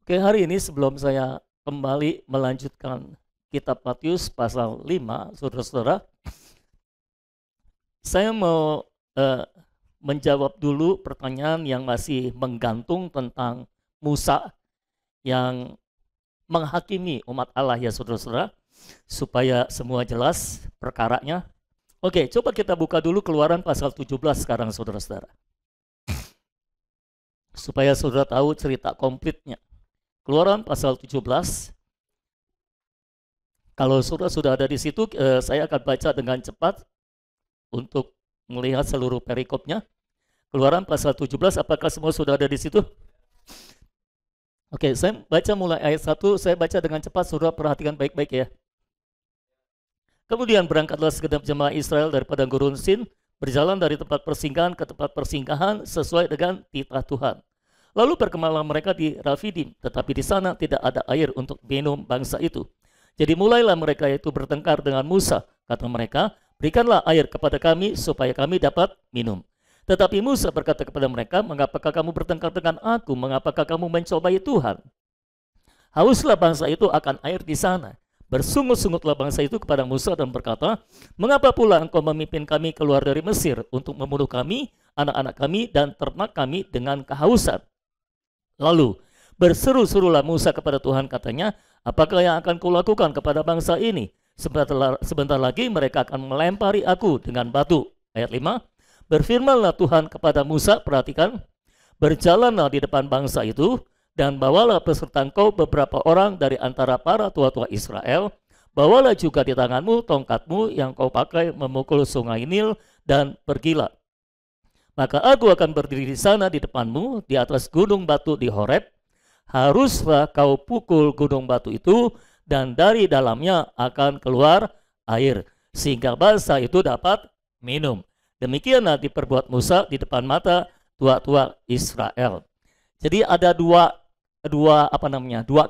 Oke, hari ini sebelum saya kembali melanjutkan kitab Matius pasal 5, saudara-saudara, saya mau menjawab dulu pertanyaan yang masih menggantung tentang Musa yang menghakimi umat Allah ya saudara-saudara, supaya semua jelas perkaranya. Oke, coba kita buka dulu Keluaran pasal 17 sekarang saudara-saudara, supaya saudara tahu cerita komplitnya. Keluaran pasal 17. Kalau saudara sudah ada di situ, saya akan baca dengan cepat untuk melihat seluruh perikopnya. Keluaran pasal 17, apakah semua sudah ada di situ? Oke, saya baca mulai ayat 1, saya baca dengan cepat, saudara perhatikan baik-baik ya. Kemudian berangkatlah segenap jemaah Israel dari padang gurun Sin, berjalan dari tempat persinggahan ke tempat persinggahan sesuai dengan titah Tuhan. Lalu berkemalah mereka di Rafidim, tetapi di sana tidak ada air untuk minum bangsa itu. Jadi mulailah mereka itu bertengkar dengan Musa. Kata mereka, berikanlah air kepada kami supaya kami dapat minum. Tetapi Musa berkata kepada mereka, mengapakah kamu bertengkar dengan aku? Mengapakah kamu mencobai Tuhan? Hauslah bangsa itu akan air di sana. Bersungut-sungutlah bangsa itu kepada Musa dan berkata, mengapa pula engkau memimpin kami keluar dari Mesir untuk membunuh kami, anak-anak kami, dan ternak kami dengan kehausan? Lalu berseru-serulah Musa kepada Tuhan, katanya, apakah yang akan kulakukan kepada bangsa ini? Sebentar lagi mereka akan melempari aku dengan batu. Ayat 5, berfirmanlah Tuhan kepada Musa, perhatikan, berjalanlah di depan bangsa itu, dan bawalah beserta engkau beberapa orang dari antara para tua-tua Israel. Bawalah juga di tanganmu tongkatmu yang kau pakai memukul sungai Nil, dan pergilah. Maka aku akan berdiri di sana di depanmu, di atas gunung batu di Horeb. Haruslah kau pukul gunung batu itu, dan dari dalamnya akan keluar air, sehingga bangsa itu dapat minum. Demikianlah diperbuat Musa di depan mata tua-tua Israel. Jadi ada dua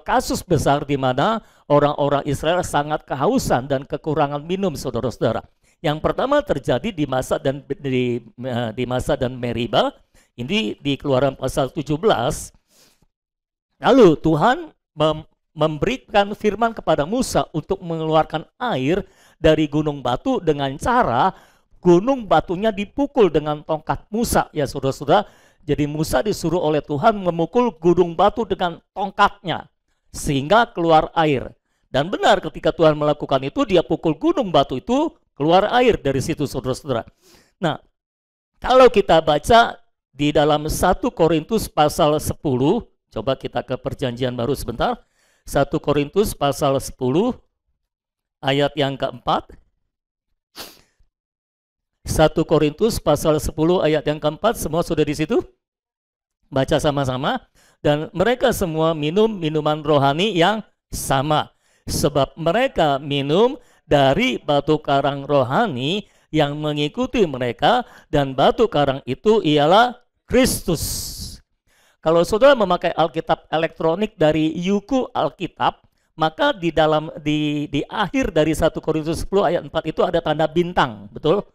kasus besar di mana orang-orang Israel sangat kehausan dan kekurangan minum, saudara-saudara. Yang pertama terjadi di Masa dan Meriba, ini di Keluaran pasal 17. Lalu Tuhan memberikan firman kepada Musa untuk mengeluarkan air dari gunung batu dengan cara gunung batunya dipukul dengan tongkat Musa ya saudara-saudara. Jadi Musa disuruh oleh Tuhan memukul gunung batu dengan tongkatnya sehingga keluar air. Dan benar ketika Tuhan melakukan itu, dia pukul gunung batu itu, keluar air dari situ saudara-saudara. Nah, kalau kita baca di dalam 1 Korintus pasal 10, coba kita ke perjanjian baru sebentar. 1 Korintus pasal 10 ayat yang keempat. 1 Korintus pasal 10 ayat yang keempat, semua sudah di situ? Baca sama-sama. Dan mereka semua minum minuman rohani yang sama, sebab mereka minum dari batu karang rohani yang mengikuti mereka, dan batu karang itu ialah Kristus. Kalau saudara memakai Alkitab elektronik dari Yuku Alkitab, maka di akhir dari 1 Korintus 10 ayat 4 itu ada tanda bintang, betul?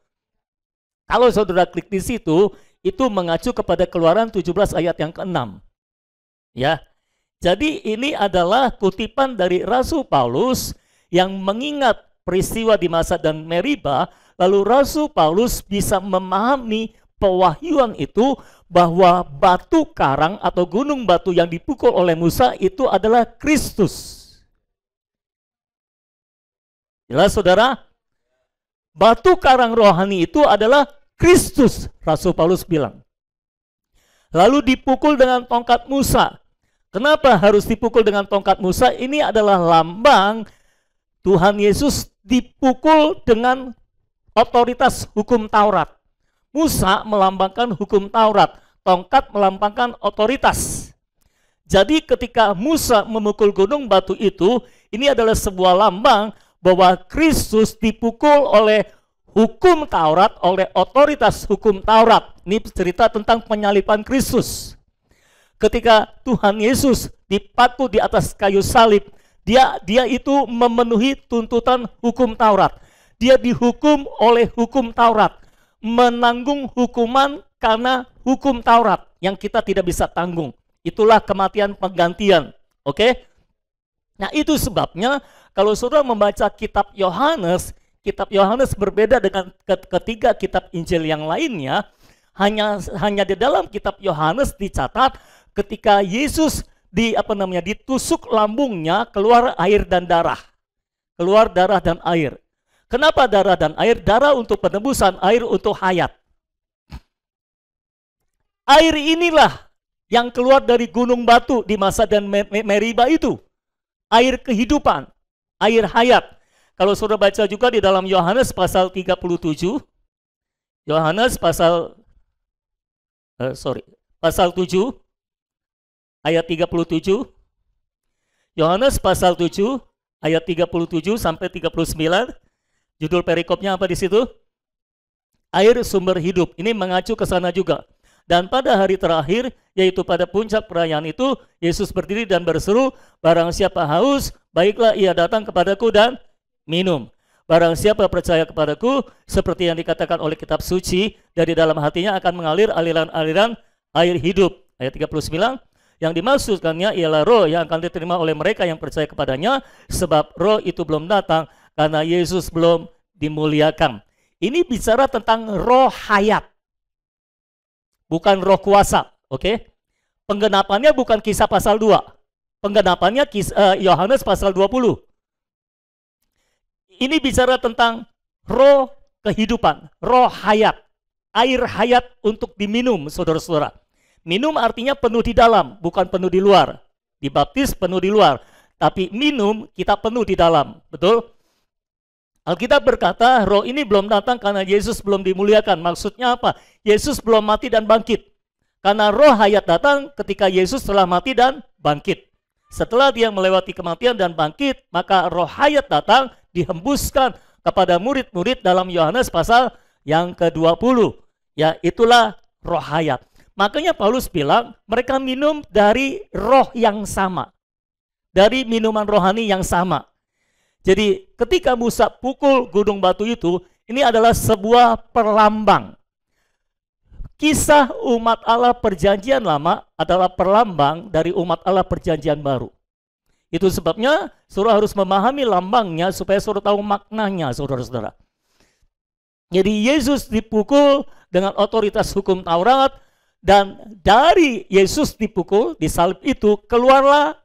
Kalau saudara klik di situ, itu mengacu kepada Keluaran 17 ayat yang ke-6. Ya. Jadi ini adalah kutipan dari Rasul Paulus yang mengingat peristiwa di Masa dan Meriba, lalu Rasul Paulus bisa memahami pewahyuan itu bahwa batu karang atau gunung batu yang dipukul oleh Musa itu adalah Kristus. Jelas saudara? Batu karang rohani itu adalah Kristus, Rasul Paulus bilang. Lalu dipukul dengan tongkat Musa. Kenapa harus dipukul dengan tongkat Musa? Ini adalah lambang Tuhan Yesus dipukul dengan otoritas hukum Taurat. Musa melambangkan hukum Taurat, tongkat melambangkan otoritas. Jadi ketika Musa memukul gunung batu itu, ini adalah sebuah lambang bahwa Kristus dipukul oleh hukum Taurat, oleh otoritas hukum Taurat. Ini cerita tentang penyaliban Kristus. Ketika Tuhan Yesus dipaku di atas kayu salib, dia itu memenuhi tuntutan hukum Taurat. Dia dihukum oleh hukum Taurat, menanggung hukuman karena hukum Taurat yang kita tidak bisa tanggung. Itulah kematian penggantian Oke? Nah, itu sebabnya kalau saudara membaca kitab Yohanes berbeda dengan ketiga kitab Injil yang lainnya. Hanya di dalam kitab Yohanes dicatat ketika Yesus ditusuk lambungnya, keluar air dan darah. Keluar darah dan air. Kenapa darah dan air? Darah untuk penebusan, air untuk hayat. Air inilah yang keluar dari gunung batu di Masa dan Meriba itu. Air kehidupan, air hayat. Kalau saudara baca juga di dalam Yohanes pasal 37, Yohanes pasal 7 ayat 37. Yohanes pasal 7 ayat 37 sampai 39. Judul perikopnya apa di situ? Air sumber hidup. Ini mengacu ke sana juga. Dan pada hari terakhir, yaitu pada puncak perayaan itu, Yesus berdiri dan berseru, barang siapa haus, baiklah ia datang kepadaku dan minum. Barang siapa percaya kepadaku, seperti yang dikatakan oleh kitab suci, dari dalam hatinya akan mengalir aliran-aliran air hidup. Ayat 39, yang dimaksudkannya ialah roh yang akan diterima oleh mereka yang percaya kepadanya, sebab roh itu belum datang, karena Yesus belum dimuliakan. Ini bicara tentang roh hayat, bukan roh kuasa. Oke? Penggenapannya bukan Kisah pasal 2. Penggenapannya Yohanes pasal 20. Ini bicara tentang roh kehidupan, roh hayat, air hayat untuk diminum, saudara-saudara. Minum artinya penuh di dalam, bukan penuh di luar. Dibaptis penuh di luar, tapi minum kita penuh di dalam. Betul? Alkitab berkata, roh ini belum datang karena Yesus belum dimuliakan. Maksudnya apa? Yesus belum mati dan bangkit. Karena roh hayat datang ketika Yesus telah mati dan bangkit. Setelah dia melewati kematian dan bangkit, maka roh hayat datang, dihembuskan kepada murid-murid dalam Yohanes pasal yang ke-20. Ya, itulah roh hayat. Makanya Paulus bilang, mereka minum dari roh yang sama. Dari minuman rohani yang sama. Jadi ketika Musa pukul gunung batu itu, ini adalah sebuah perlambang. Kisah umat Allah perjanjian lama adalah perlambang dari umat Allah perjanjian baru. Itu sebabnya saudara harus memahami lambangnya supaya saudara tahu maknanya, saudara-saudara. Jadi Yesus dipukul dengan otoritas hukum Taurat, dan dari Yesus dipukul, disalib itu, keluarlah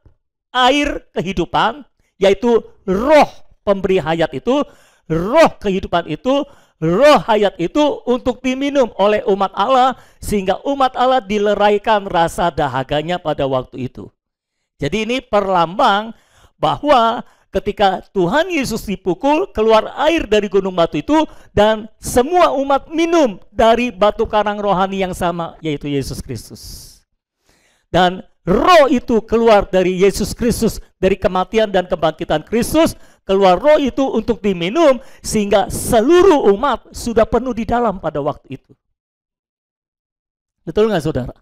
air kehidupan, yaitu roh pemberi hayat itu, roh kehidupan itu, roh hayat itu untuk diminum oleh umat Allah, sehingga umat Allah dileraikan rasa dahaganya pada waktu itu. Jadi ini perlambang bahwa ketika Tuhan Yesus dipukul, keluar air dari gunung batu itu, dan semua umat minum dari batu karang rohani yang sama, yaitu Yesus Kristus. Dan roh itu keluar dari Yesus Kristus, dari kematian dan kebangkitan Kristus, keluar roh itu untuk diminum, sehingga seluruh umat sudah penuh di dalam pada waktu itu. Betul nggak, saudara?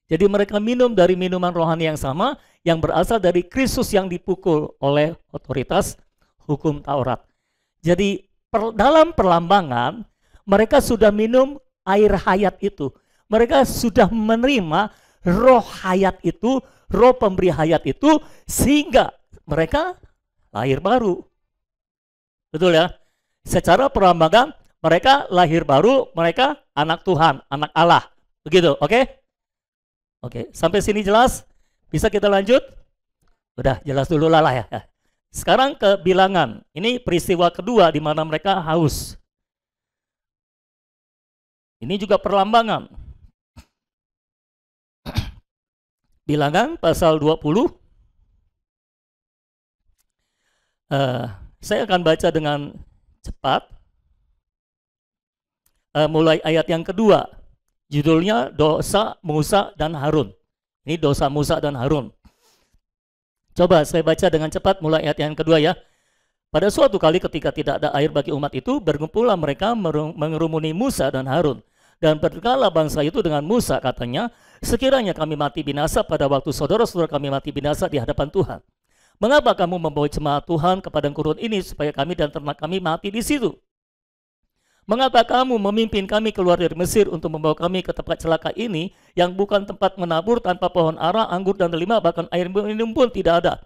Jadi mereka minum dari minuman rohani yang sama, yang berasal dari Kristus yang dipukul oleh otoritas hukum Taurat. Jadi dalam perlambangan, mereka sudah minum air hayat itu. Mereka sudah menerima roh hayat itu, roh pemberi hayat itu, sehingga mereka lahir baru. Betul ya? Secara perlambangan, mereka lahir baru, mereka anak Tuhan, anak Allah. Begitu, oke? Oke, sampai sini jelas? Bisa kita lanjut? Udah, jelas dulu lah ya. Sekarang ke Bilangan. Ini peristiwa kedua di mana mereka haus. Ini juga perlambangan. Bilangan pasal 20. Saya akan baca dengan cepat. Mulai ayat yang kedua. Judulnya dosa Musa dan Harun. Ini dosa Musa dan Harun. Coba saya baca dengan cepat mulai ayat yang kedua ya. Pada suatu kali ketika tidak ada air bagi umat itu, berkumpullah mereka mengerumuni Musa dan Harun. Dan berkatalah bangsa itu dengan Musa, katanya, sekiranya kami mati binasa pada waktu saudara-saudara kami mati binasa di hadapan Tuhan. Mengapa kamu membawa jemaat Tuhan ke padang gurun ini supaya kami dan ternak kami mati di situ? Mengapa kamu memimpin kami keluar dari Mesir untuk membawa kami ke tempat celaka ini, yang bukan tempat menabur, tanpa pohon ara, anggur dan delima, bahkan air minum pun tidak ada.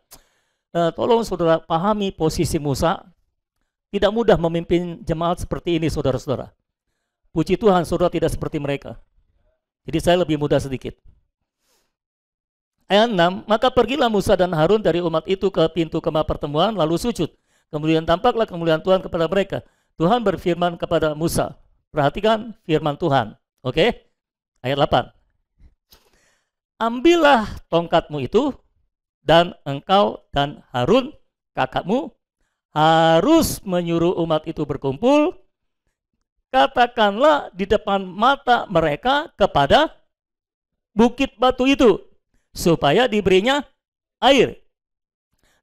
Tolong saudara pahami posisi Musa. Tidak mudah memimpin jemaat seperti ini, saudara-saudara. Puji Tuhan, saudara tidak seperti mereka. Jadi saya lebih mudah sedikit. Ayat 6, maka pergilah Musa dan Harun dari umat itu ke pintu kemah pertemuan, lalu sujud. Kemudian tampaklah kemuliaan Tuhan kepada mereka. Tuhan berfirman kepada Musa. Perhatikan firman Tuhan. Oke? Ayat 8. Ambillah tongkatmu itu, dan engkau dan Harun, kakakmu, harus menyuruh umat itu berkumpul. Katakanlah di depan mata mereka kepada bukit batu itu, supaya diberinya air.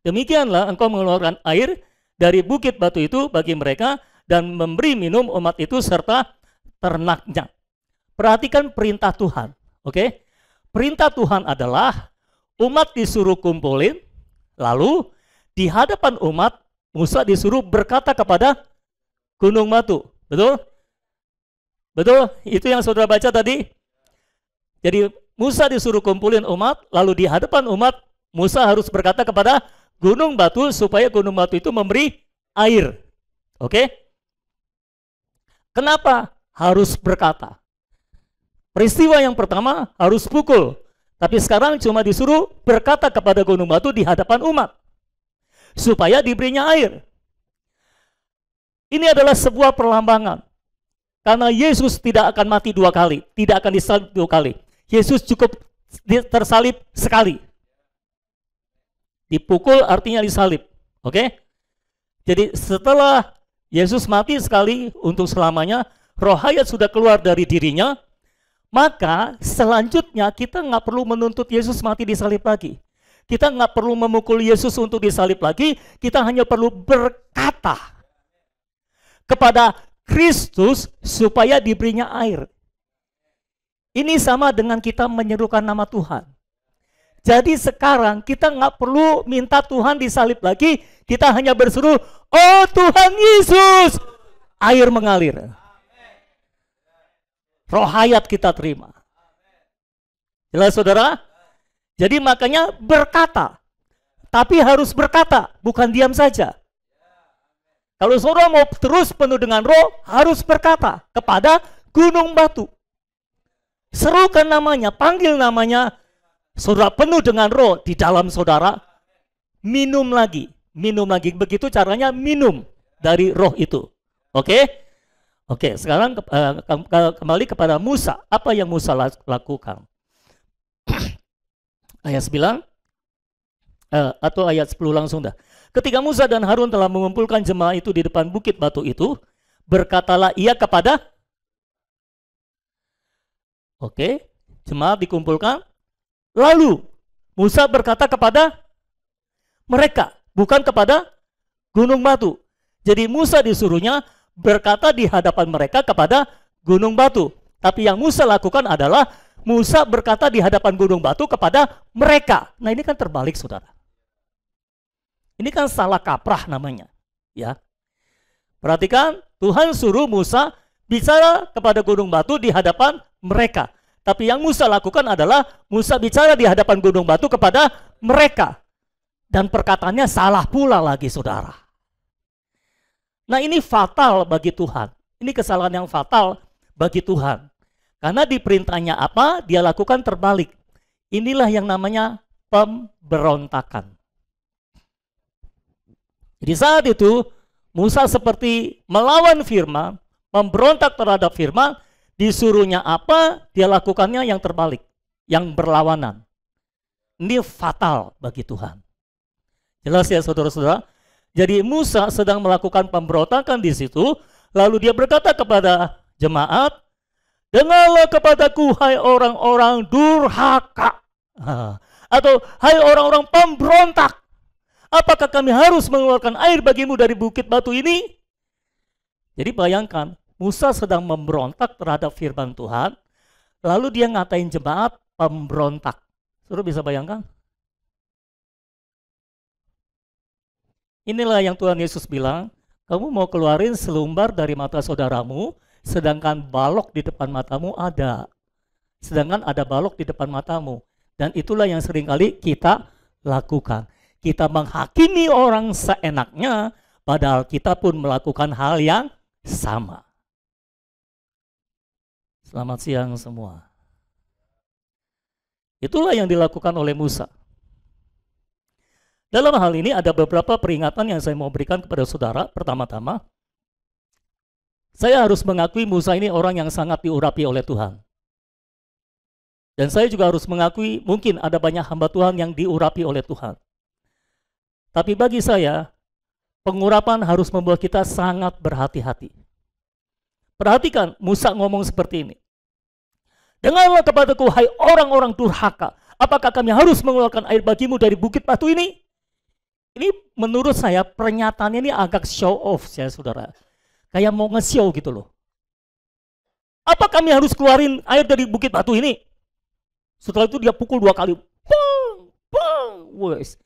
Demikianlah engkau mengeluarkan air dari bukit batu itu bagi mereka, dan memberi minum umat itu serta ternaknya. Perhatikan perintah Tuhan. Oke? Perintah Tuhan adalah umat disuruh kumpulin, lalu di hadapan umat Musa disuruh berkata kepada gunung batu. Betul? Betul? Itu yang saudara baca tadi. Jadi Musa disuruh kumpulin umat, lalu di hadapan umat Musa harus berkata kepada gunung batu supaya gunung batu itu memberi air. Oke? Kenapa harus berkata? Peristiwa yang pertama harus pukul, tapi sekarang cuma disuruh berkata kepada gunung batu di hadapan umat supaya diberinya air. Ini adalah sebuah perlambangan. Karena Yesus tidak akan mati dua kali, tidak akan disalib dua kali. Yesus cukup tersalib sekali. Dipukul artinya disalib. Oke? Jadi setelah Yesus mati sekali untuk selamanya, roh hayat sudah keluar dari dirinya, maka selanjutnya kita nggak perlu menuntut Yesus mati disalib lagi. Kita nggak perlu memukul Yesus untuk disalib lagi, kita hanya perlu berkata kepada Kristus supaya diberinya air. Ini sama dengan kita menyerukan nama Tuhan. Jadi sekarang kita nggak perlu minta Tuhan disalib lagi, kita hanya berseru, oh Tuhan Yesus, air mengalir. Roh hayat kita terima. Jelas saudara? Jadi makanya berkata, tapi harus berkata, bukan diam saja. Kalau saudara mau terus penuh dengan roh, harus berkata kepada gunung batu. Serukan namanya, panggil namanya, saudara penuh dengan roh di dalam saudara, minum lagi. Minum lagi, begitu caranya minum dari roh itu. Oke? Oke, sekarang kembali kepada Musa. Apa yang Musa lakukan? Ayat 9 atau ayat 10 langsung dah. Ketika Musa dan Harun telah mengumpulkan jemaah itu di depan bukit batu itu, berkatalah ia kepada, oke, jemaat dikumpulkan, lalu Musa berkata kepada mereka, bukan kepada gunung batu. Jadi Musa disuruhnya berkata di hadapan mereka kepada gunung batu. Tapi yang Musa lakukan adalah Musa berkata di hadapan gunung batu kepada mereka. Nah ini kan terbalik saudara. Ini kan salah kaprah namanya. Ya. Perhatikan, Tuhan suruh Musa bicara kepada gunung batu di hadapan mereka. Tapi yang Musa lakukan adalah Musa bicara di hadapan gunung batu kepada mereka. Dan perkataannya salah pula lagi saudara. Nah ini fatal bagi Tuhan. Ini kesalahan yang fatal bagi Tuhan. Karena di perintahnya apa, dia lakukan terbalik. Inilah yang namanya pemberontakan. Jadi saat itu Musa seperti melawan firman, memberontak terhadap firman, disuruhnya apa, dia lakukannya yang terbalik, yang berlawanan. Ini fatal bagi Tuhan. Jelas ya saudara-saudara? Jadi Musa sedang melakukan pemberontakan di situ, lalu dia berkata kepada jemaat, dengarlah kepadaku hai orang-orang durhaka, atau hai orang-orang pemberontak. Apakah kami harus mengeluarkan air bagimu dari bukit batu ini? Jadi bayangkan, Musa sedang memberontak terhadap firman Tuhan, lalu dia ngatain jemaat pemberontak. Saudara bisa bayangkan? Inilah yang Tuhan Yesus bilang, Kamu mau keluarin selumbar dari mata saudaramu, sedangkan balok di depan matamu ada. Sedangkan ada balok di depan matamu. Dan itulah yang seringkali kita lakukan. Kita menghakimi orang seenaknya, padahal kita pun melakukan hal yang sama. Selamat siang semua. Itulah yang dilakukan oleh Musa. Dalam hal ini ada beberapa peringatan yang saya mau berikan kepada saudara. Pertama-tama, saya harus mengakui Musa ini orang yang sangat diurapi oleh Tuhan. Dan saya juga harus mengakui mungkin ada banyak hamba Tuhan yang diurapi oleh Tuhan. Tapi bagi saya, pengurapan harus membuat kita sangat berhati-hati. Perhatikan, Musa ngomong seperti ini. Dengarlah kepadaku, hai orang-orang durhaka. Apakah kami harus mengeluarkan air bagimu dari bukit batu ini? Ini menurut saya pernyataannya ini agak show off ya saudara. Kayak mau nge-show gitu loh. Apa kami harus keluarin air dari bukit batu ini? Setelah itu dia pukul 2 kali. Bang, bang, wes.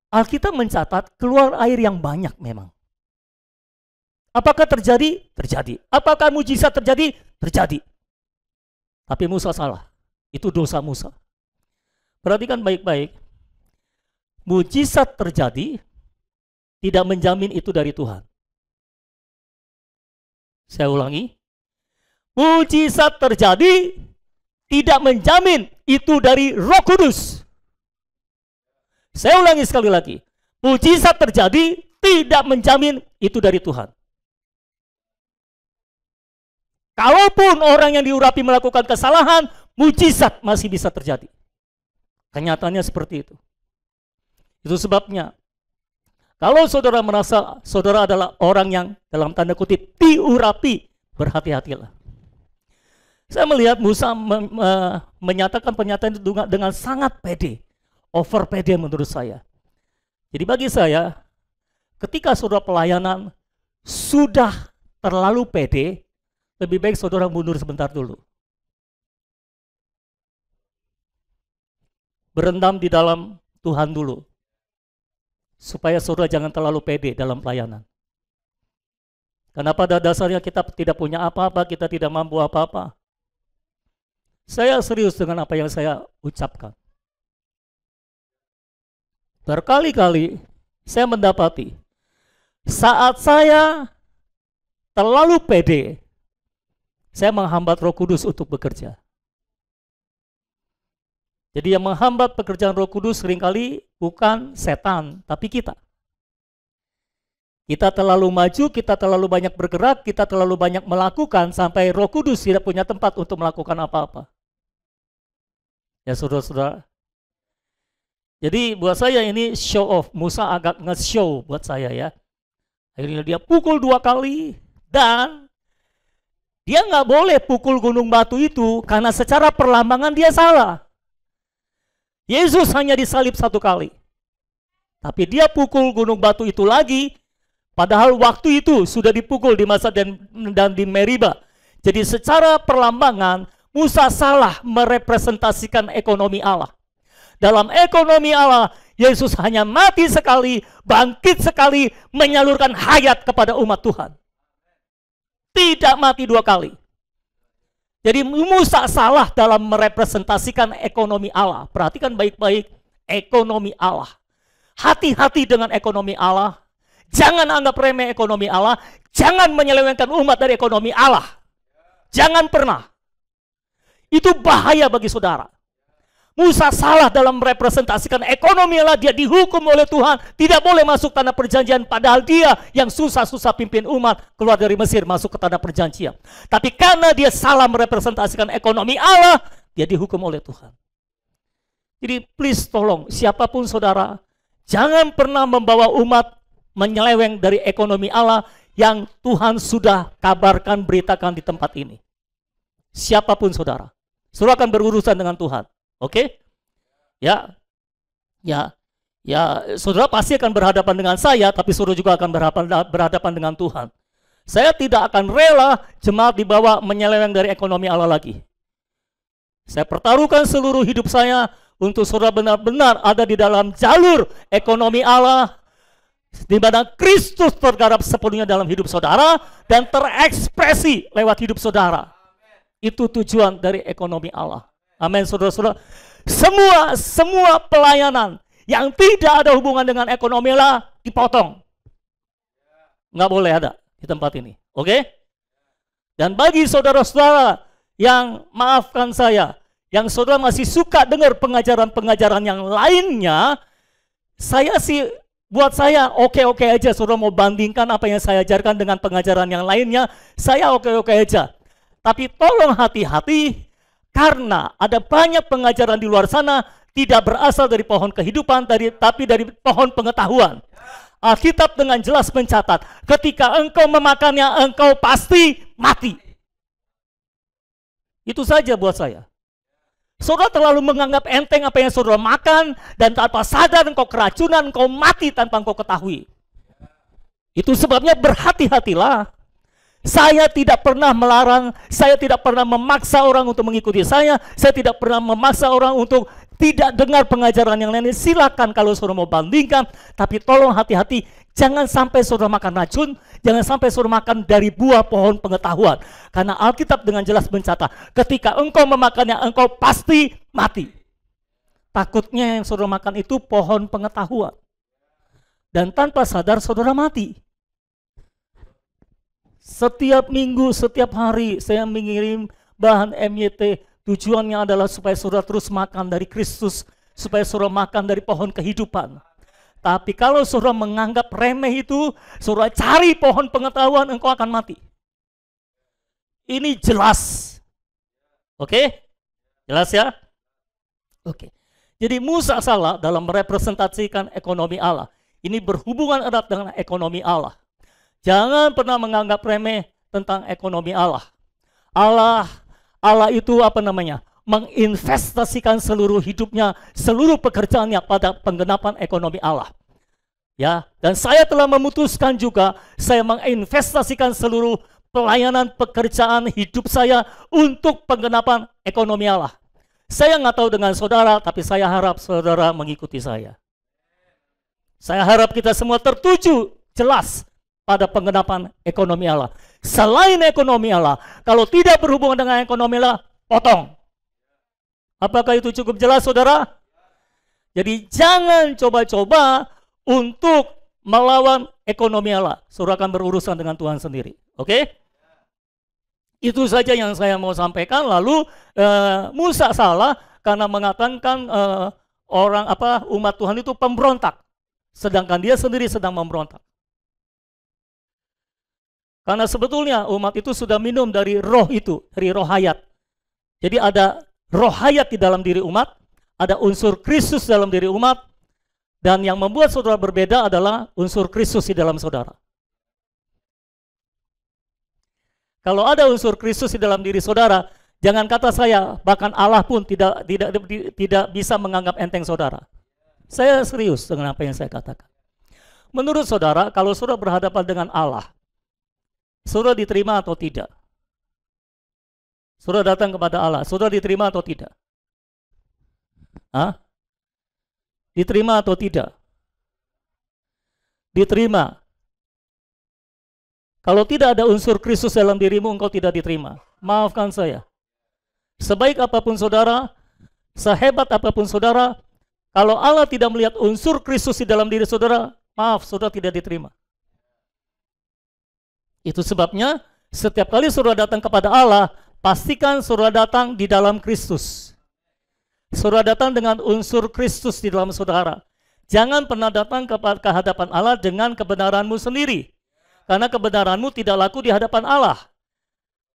Alkitab mencatat keluar air yang banyak memang. Apakah terjadi? Terjadi. Apakah mujizat terjadi? Terjadi. Tapi Musa salah. Itu dosa Musa. Perhatikan baik-baik. Mujizat terjadi tidak menjamin itu dari Tuhan. Saya ulangi. Mujizat terjadi tidak menjamin itu dari Roh Kudus. Saya ulangi sekali lagi. Mujizat terjadi tidak menjamin itu dari Tuhan. Kalaupun orang yang diurapi melakukan kesalahan, mujizat masih bisa terjadi. Kenyataannya seperti itu. Itu sebabnya, kalau saudara merasa saudara adalah orang yang dalam tanda kutip diurapi, berhati-hatilah. Saya melihat Musa menyatakan pernyataan itu dengan sangat pede, over pede menurut saya. Jadi bagi saya, ketika saudara pelayanan sudah terlalu pede, lebih baik saudara mundur sebentar dulu. Berendam di dalam Tuhan dulu. Supaya saudara jangan terlalu pede dalam pelayanan. Karena pada dasarnya kita tidak punya apa-apa, kita tidak mampu apa-apa. Saya serius dengan apa yang saya ucapkan. Berkali-kali saya mendapati saat saya terlalu pede, saya menghambat Roh Kudus untuk bekerja. Jadi yang menghambat pekerjaan Roh Kudus seringkali bukan setan, tapi kita. Kita terlalu maju, kita terlalu banyak bergerak, kita terlalu banyak melakukan sampai Roh Kudus tidak punya tempat untuk melakukan apa-apa. Ya saudara-saudara. Jadi buat saya ini show off. Musa agak nge-show buat saya ya. Akhirnya dia pukul 2 kali dan dia nggak boleh pukul gunung batu itu karena secara perlambangan dia salah. Yesus hanya disalib 1 kali. Tapi dia pukul gunung batu itu lagi, padahal waktu itu sudah dipukul di masa dan di Meriba. Jadi secara perlambangan, Musa salah merepresentasikan ekonomi Allah. Dalam ekonomi Allah, Yesus hanya mati sekali, bangkit sekali, menyalurkan hayat kepada umat Tuhan. Tidak mati 2 kali. Jadi Musa salah dalam merepresentasikan ekonomi Allah. Perhatikan baik-baik ekonomi Allah. Hati-hati dengan ekonomi Allah. Jangan anggap remeh ekonomi Allah. Jangan menyelewengkan umat dari ekonomi Allah. Jangan pernah. Itu bahaya bagi saudara. Musa salah dalam merepresentasikan ekonomi Allah, dia dihukum oleh Tuhan, tidak boleh masuk tanah perjanjian, padahal dia yang susah-susah pimpin umat keluar dari Mesir masuk ke tanah perjanjian. Tapi karena dia salah merepresentasikan ekonomi Allah, dia dihukum oleh Tuhan. Jadi please tolong, siapapun saudara, jangan pernah membawa umat menyeleweng dari ekonomi Allah yang Tuhan sudah kabarkan, beritakan di tempat ini. Siapapun saudara, saudara akan berurusan dengan Tuhan. Oke, ya, saudara pasti akan berhadapan dengan saya, tapi saudara juga akan berhadapan dengan Tuhan. Saya tidak akan rela jemaat dibawa menyeleweng dari ekonomi Allah lagi. Saya pertaruhkan seluruh hidup saya untuk saudara benar-benar ada di dalam jalur ekonomi Allah, Di mana Kristus tergarap sepenuhnya dalam hidup saudara dan terekspresi lewat hidup saudara. Itu tujuan dari ekonomi Allah. Amin, saudara-saudara. Semua pelayanan yang tidak ada hubungan dengan ekonomi Allah dipotong. Nggak boleh ada di tempat ini. Oke? Dan bagi saudara-saudara yang, maafkan saya, yang saudara masih suka dengar pengajaran-pengajaran yang lainnya, buat saya oke-oke aja. Saudara mau bandingkan apa yang saya ajarkan dengan pengajaran yang lainnya, saya oke-oke aja. Tapi tolong hati-hati, karena ada banyak pengajaran di luar sana tidak berasal dari pohon kehidupan, tapi dari pohon pengetahuan. Alkitab dengan jelas mencatat, ketika engkau memakannya, engkau pasti mati. Itu saja buat saya. Saudara terlalu menganggap enteng apa yang saudara makan, dan tanpa sadar engkau keracunan, engkau mati tanpa engkau ketahui. Itu sebabnya berhati-hatilah. Saya tidak pernah melarang, saya tidak pernah memaksa orang untuk mengikuti saya tidak pernah memaksa orang untuk tidak dengar pengajaran yang lain. Silakan kalau saudara mau bandingkan, tapi tolong hati-hati, jangan sampai saudara makan racun, jangan sampai saudara makan dari buah pohon pengetahuan. Karena Alkitab dengan jelas mencatat, ketika engkau memakannya, engkau pasti mati. Takutnya yang saudara makan itu pohon pengetahuan. Dan tanpa sadar saudara mati. Setiap minggu, setiap hari saya mengirim bahan MYT. Tujuannya adalah supaya saudara terus makan dari Kristus, supaya saudara makan dari pohon kehidupan. Tapi kalau saudara menganggap remeh itu, saudara cari pohon pengetahuan, engkau akan mati. Ini jelas. Oke? Jelas ya? Oke. Jadi Musa salah dalam merepresentasikan ekonomi Allah. Ini berhubungan erat dengan ekonomi Allah. Jangan pernah menganggap remeh tentang ekonomi Allah. Allah itu menginvestasikan seluruh hidupnya, seluruh pekerjaannya pada penggenapan ekonomi Allah. Ya, dan saya telah memutuskan juga saya menginvestasikan seluruh pelayanan pekerjaan hidup saya untuk penggenapan ekonomi Allah. Saya nggak tahu dengan saudara, tapi saya harap saudara mengikuti saya. Saya harap kita semua tertuju jelas pada penggenapan ekonomi Allah. Selain ekonomi Allah, kalau tidak berhubungan dengan ekonomi Allah, potong. Apakah itu cukup jelas, saudara? Jadi jangan coba-coba untuk melawan ekonomi Allah. Saudara akan berurusan dengan Tuhan sendiri. Oke? Itu saja yang saya mau sampaikan. Lalu Musa salah karena mengatakan umat Tuhan itu pemberontak, sedangkan dia sendiri sedang memberontak. Karena sebetulnya umat itu sudah minum dari roh itu, dari roh hayat. Jadi ada roh hayat di dalam diri umat, ada unsur Kristus dalam diri umat, dan yang membuat saudara berbeda adalah unsur Kristus di dalam saudara. Kalau ada unsur Kristus di dalam diri saudara, jangan kata saya, bahkan Allah pun tidak bisa menganggap enteng saudara. Saya serius dengan apa yang saya katakan. Menurut saudara, kalau saudara berhadapan dengan Allah, saudara diterima atau tidak? Saudara datang kepada Allah, saudara diterima atau tidak? Diterima atau tidak? Diterima. Kalau tidak ada unsur Kristus dalam dirimu, engkau tidak diterima. Maafkan saya. Sebaik apapun saudara, sehebat apapun saudara, kalau Allah tidak melihat unsur Kristus di dalam diri saudara, maaf, saudara tidak diterima. Itu sebabnya setiap kali saudara datang kepada Allah, pastikan saudara datang di dalam Kristus. Saudara datang dengan unsur Kristus di dalam saudara. Jangan pernah datang ke hadapan Allah dengan kebenaranmu sendiri. Karena kebenaranmu tidak laku di hadapan Allah.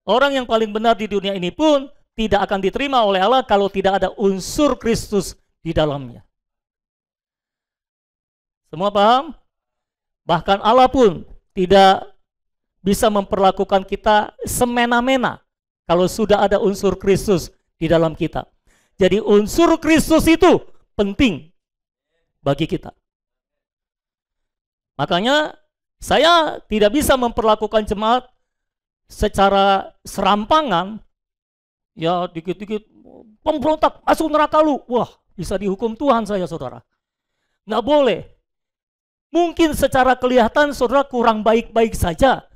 Orang yang paling benar di dunia ini pun tidak akan diterima oleh Allah kalau tidak ada unsur Kristus di dalamnya. Semua paham? Bahkan Allah pun tidak bisa memperlakukan kita semena-mena kalau sudah ada unsur Kristus di dalam kita. Jadi unsur Kristus itu penting bagi kita. Makanya saya tidak bisa memperlakukan jemaat secara serampangan. Ya dikit-dikit pemberontak masuk neraka lu. Wah, bisa dihukum Tuhan saya, saudara. Nggak boleh. Mungkin secara kelihatan saudara kurang baik-baik saja.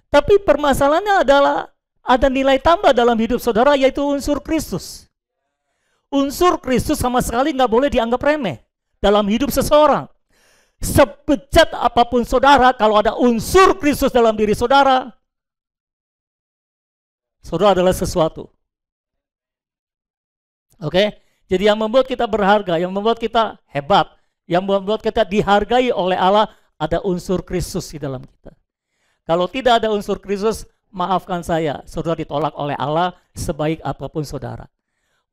Tapi permasalahannya adalah ada nilai tambah dalam hidup saudara, yaitu unsur Kristus. Unsur Kristus sama sekali nggak boleh dianggap remeh dalam hidup seseorang. Sebejat apapun saudara, kalau ada unsur Kristus dalam diri saudara, saudara adalah sesuatu. Oke? Jadi yang membuat kita berharga, yang membuat kita hebat, yang membuat kita dihargai oleh Allah, ada unsur Kristus di dalam kita. Kalau tidak ada unsur Kristus, maafkan saya, saudara ditolak oleh Allah sebaik apapun saudara.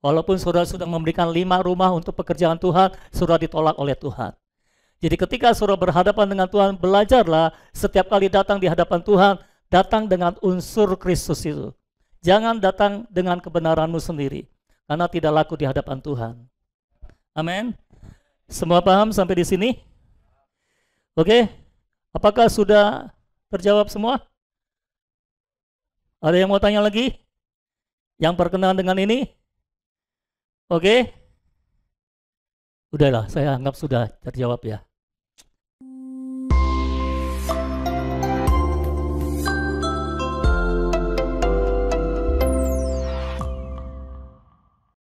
Walaupun saudara sudah memberikan 5 rumah untuk pekerjaan Tuhan, saudara ditolak oleh Tuhan. Jadi ketika saudara berhadapan dengan Tuhan, belajarlah setiap kali datang di hadapan Tuhan, datang dengan unsur Kristus itu. Jangan datang dengan kebenaranmu sendiri, karena tidak laku di hadapan Tuhan. Amin. Semua paham sampai di sini? Oke. Apakah sudah terjawab semua? Ada yang mau tanya lagi? Yang berkenaan dengan ini? Oke. Udahlah, saya anggap sudah terjawab ya.